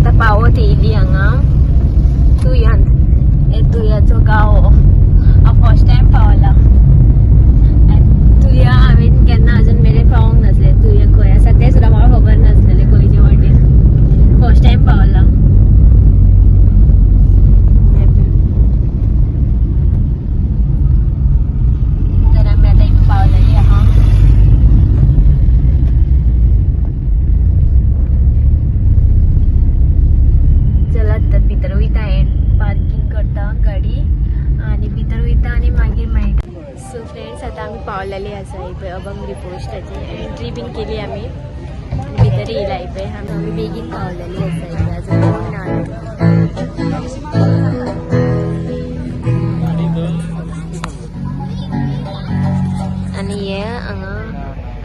आता पावत येयली हांगा तुयाचो गांव फर्स्ट टाइम पावला. तुया हांवें केन्ना अजून मेरेन पावूंक नासले. तुया खंय आसा तें सुद्दां म्हाका खबर नासलेले खंयचे वाटेन. फर्स्ट टाइम पावला. तर आमी आतां इथे पावलेली आहा. चलत तर भितर वयता पार्किंग करता गाडी आणि भितर वयता आणि मागीर मेळटा. सो फ्रेंड्स आता आमी पावलेली आसा इपय अभंग पोस्टाची एंट्री बीन केली आमी भितर येयला इपय. आमी बेगीन पावलेली आसा इपय अजून कोण ना. आणि हे हांगा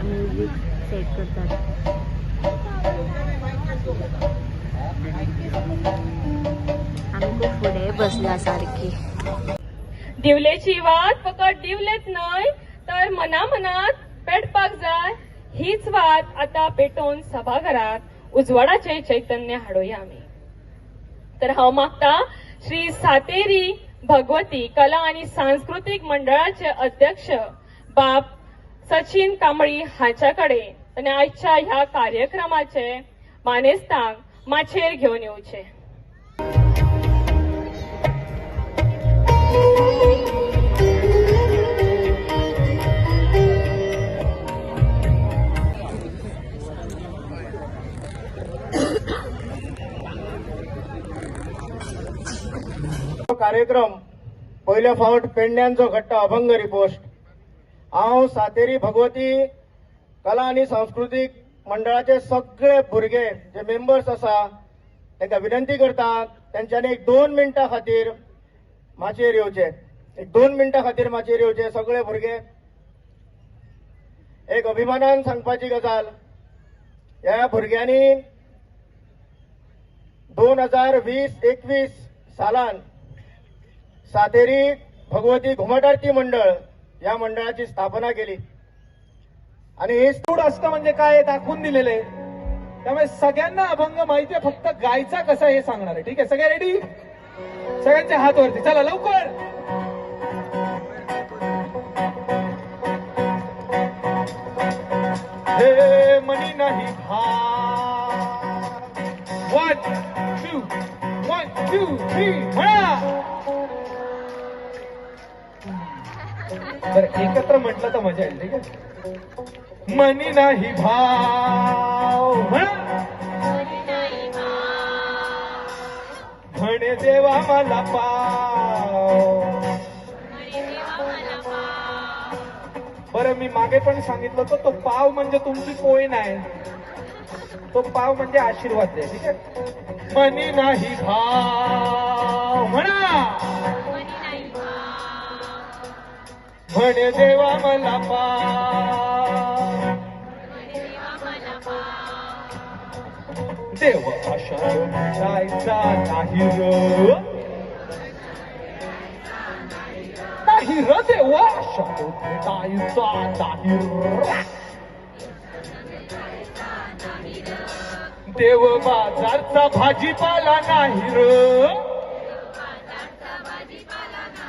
म्युजीक सेट करतात. आमी खूप फुडें बसला सारखी. दिवलेची वात फकत दिवलेच न्हय तर मना मनात पेटपाक जाय. हीच वात आता पेटोवन सभाघरात उजवाडाचे चैतन्य हाडूया आमी. तर हांव मागता श्री सातेरी भगवती कला आणि सांस्कृतिक मंडळाचे अध्यक्ष बाब सचिन कांबळी हाच्या कडेन आणि आजच्या ह्या कार्यक्रमाचे मानेस्तांक माचेर घेवन येवचे. कार्यक्रम पहिल्या फावट पेडण्यांचो घडटा अभंग रिपोस्ट. हांव सातेरी भगवती कला आणि सांस्कृतिक मंडळाचे सगळे भुरगे जे मेंबर्स आसा तांकां विनंती करता तेंच्यांनी एक 2 मिनटां खातीर माचयेर येवचे. एक 2 मिनटां खातीर माचयेर येवचे सगळे भुरगे. एक अभिमानान सांगपाची गजाल, ह्या भुरग्यांनी 2020-21 सालान सातेरी भगवती घुमट आरती मंडळ या मंडळाची स्थापना केली. आणि हे सूड असतं म्हणजे काय दाखवून दिलेले. त्यामुळे सगळ्यांना अभंग माहिती आहे, फक्त गायचा कसा हे सांगणार आहे. ठीक आहे, सगळे रेडी? सगळ्यांच्या हात वरती, चला लवकर. हे मनी नाही भार. 1 2 3 म्हणा. तर एकत्र म्हटलं तर मजा येईल. ठीक आहे. मनी नाही भाव म्हणे देवा मला पाव. बरं, मी मागे पण सांगितलं होतं, तो पाव म्हणजे तुमची पोय नाही, तो पाव म्हणजे आशीर्वाद द्या. ठीक आहे. मनी नाही भाव म्हणा. म्हणे देवा मला पाव. देव आशा जायचा नाही र. नाही र देव आशा जायचा नाही र. देव बाजारचा भाजीपाला नाही र.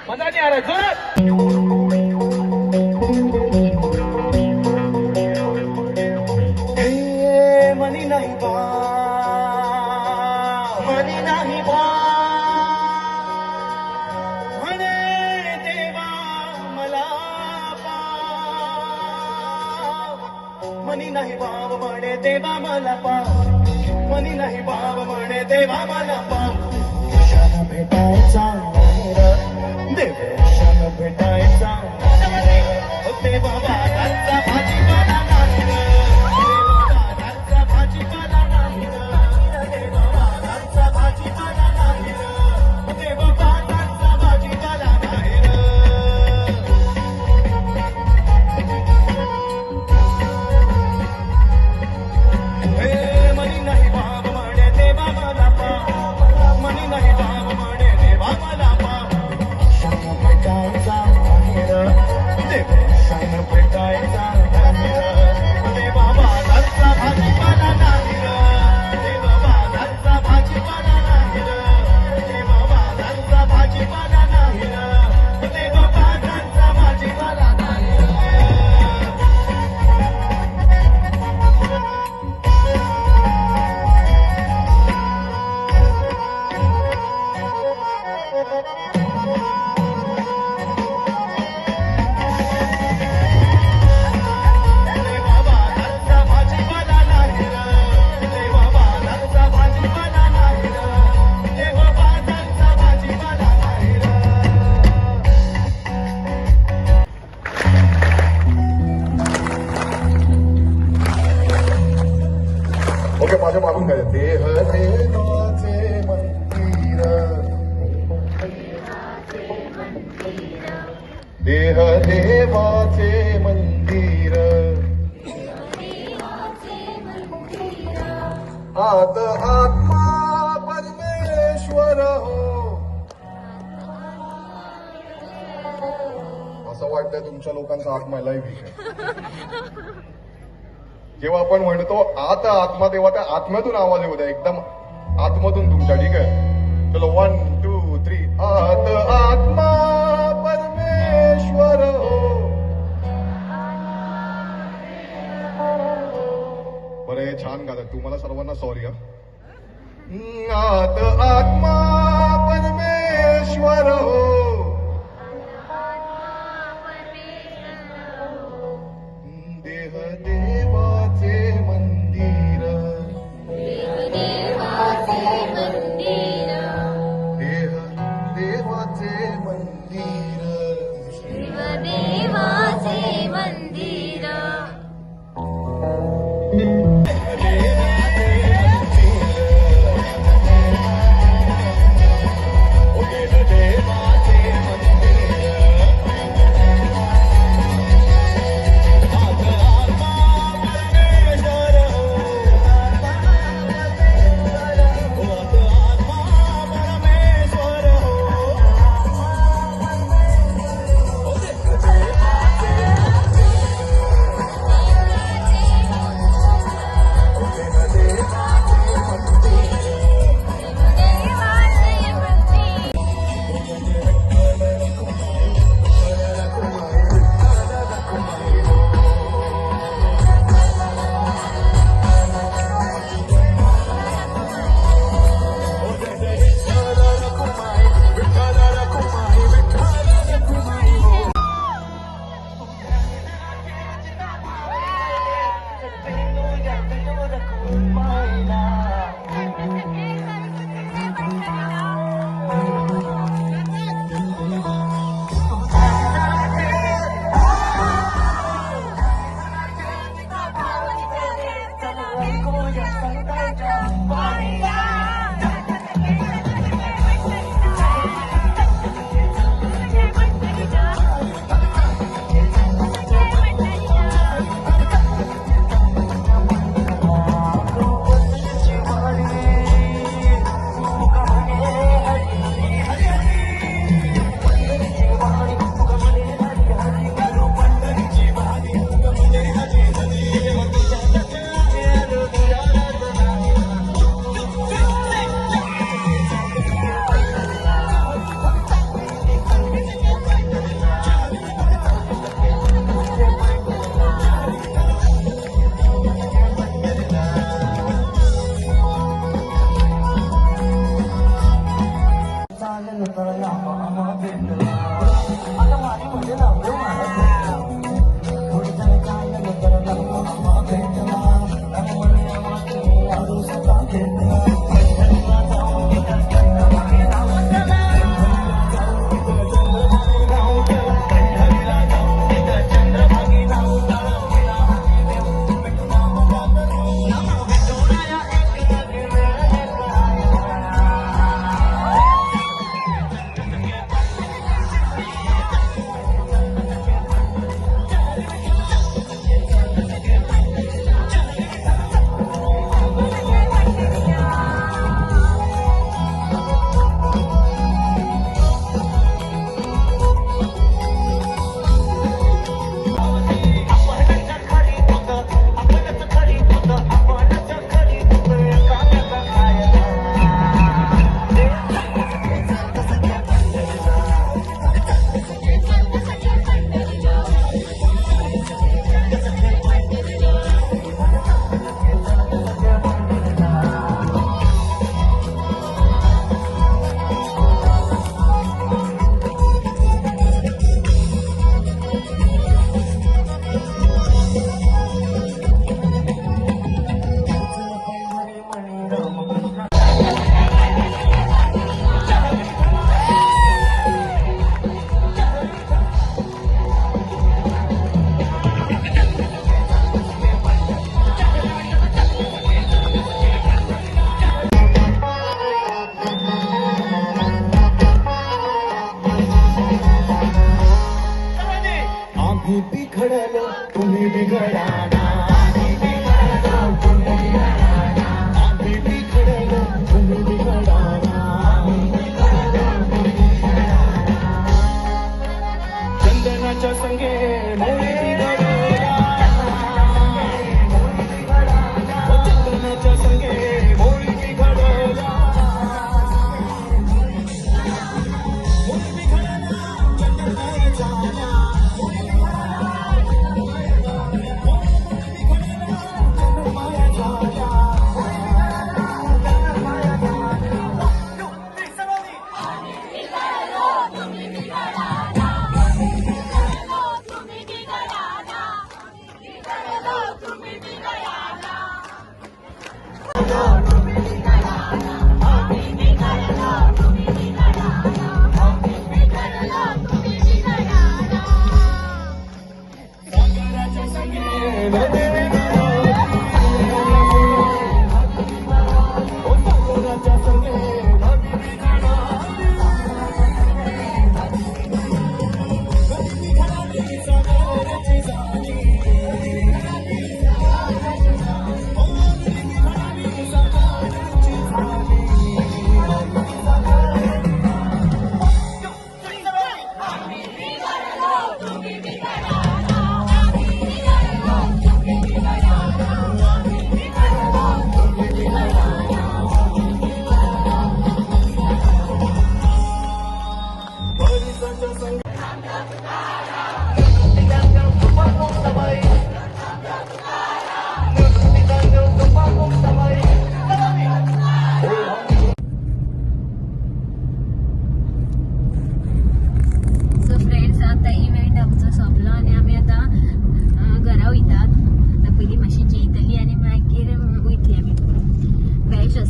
मजा नाही आला जोरात. मनी नाही बा, मनी नाही बा म्हणे देवा मला पाव. मनी नाही बाब म्हणे देवा मला पाव. मनी नाही बाब म्हणे देवा मला पाव. क्षण भेटायचा देवेशन भेटायचा देवा बाजारचा भाजीपाला नाही. मनी नाही बाब म्हणे देवा मला पाव. मनी नाही बाब म्हणे देवा मला म्हणून काय देह देवाचे मंदिर, देह देवाचे मंदिर, आत आत्मा परमेश्वर हो. असं वाटतंय तुमच्या लोकांचा आत्मा लाईव्ह आहे. जेव्हा आपण म्हणतो आत आत्मा तेव्हा त्या आत्म्यातून आवाज येऊ द्या, एकदम आतमधून तुमच्या. ठीक आहे, चलो 1 2 3. आत आत्मा परमेश्वर हो. बरं, हे छान गातात. तुम्हाला सर्वांना सॉरी. आत आत्मा परमेश्वर हो. देह देवाचे मंदिर, देह देवाचे मंदिर,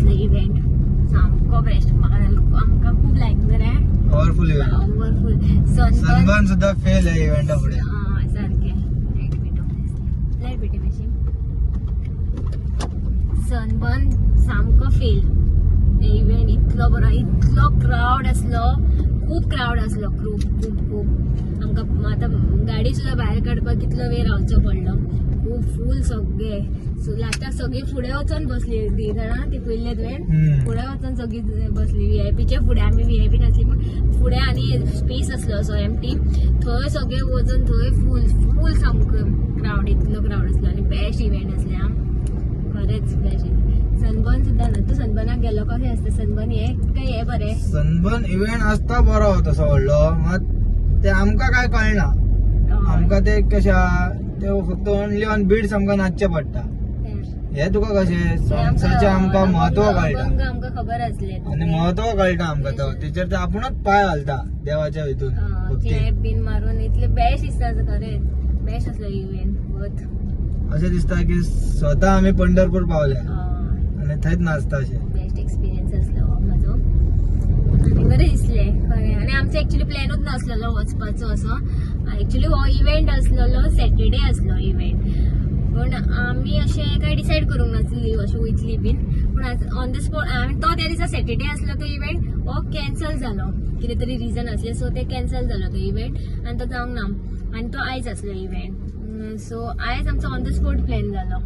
असलो इव्हेंट सामको बेस्ट आमकां खूब लायक रे powerful event powerful Sunburn Sunburn सुद्धा फेल आहे इव्हेंटा पुढे सारखे लाईट भेटे कशी सनबर्न सामको फेल इव्हेंट इतलो बरो इतलो क्राऊड असलो खूप क्राऊड असलो खूप खूप खूप आमकां आतां गाडी सुद्धा भायर काडपाक कितलो वेळ रावचो पडलो खूप फूल सगळे सो लास्टाक सगळी फुडें वचून बसली ती जाणा ती पयले तुवें फुडें वचून सगळी बसली व्हीआयपीच्या फुडें आमी व्हीआयपी नासली पूण फुडें आनी स्पेस असलो असो एमटी थंय सगळे वचून थंय फूल फूल सामको क्राऊड इतलो क्राऊड असलो आनी बेस्ट इव्हेंट असले खरेंच बेस्ट सनबर्न सुद्धा ना तू सनबर्नाक गेलो कशें आसता सनबर्न हे काय हे बरें सनबर्न इव्हेंट असता बरो तसो व्हडलो मात ते आमकां काय कळना आमकां ते कशा ते फक्त ओनली ऑन बीड्स आमकां नाचचे पडटा हे तुका कशें सॉंग्साचें आमकां म्हत्व कळटा आमकां खबर आसले आनी म्हत्व कळटा आमकां तो तेचेर ते आपुणूच पांय घालता देवाच्या हितून भक्तीन. क्लॅप बीन मारून इतले बेस्ट दिसता खरेंच बेस्ट असलो इव्हेंट बहुत अशें दिसता की स्वता आमी पंढरपूर पावले आनी थंयच नाचता अशें बेस्ट एक्सपिरियन्स असलो म्हाजो आनी बरें दिसलें खरें आनी आमचो एक्चुली प्लॅनूच नासलेलो वचपाचो असो एक्चुली हो इव्हेंट असलेलो सॅटर्डे असलो इव्हेंट पूण आमी अशें काय डिसायड करूंक नासली अशें वयतली बीन पूण ऑन द स्पॉट तो त्या दिसा सॅटर्डे असलो तो इव्हेंट हो कॅन्सल जालो कितें तरी रिजन असलें सो ते कॅन्सल जालो तो इव्हेंट आनी तो जावंक ना आनी तो आयज असलो इव्हेंट सो आयज आमचो ऑन द स्पॉट प्लॅन जालो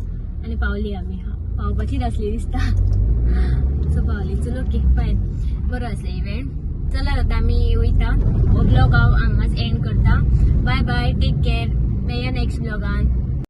आनी पावली आमी पावपाचीच आसली दिसता सो पावली चलो ओके फायन बरो आसलो इव्हेंट चला आता आमी वयता हो ब्लॉग हांव हांगाच एंड करता बाय बाय टेक केअर मेळया नेक्स्ट ब्लॉगान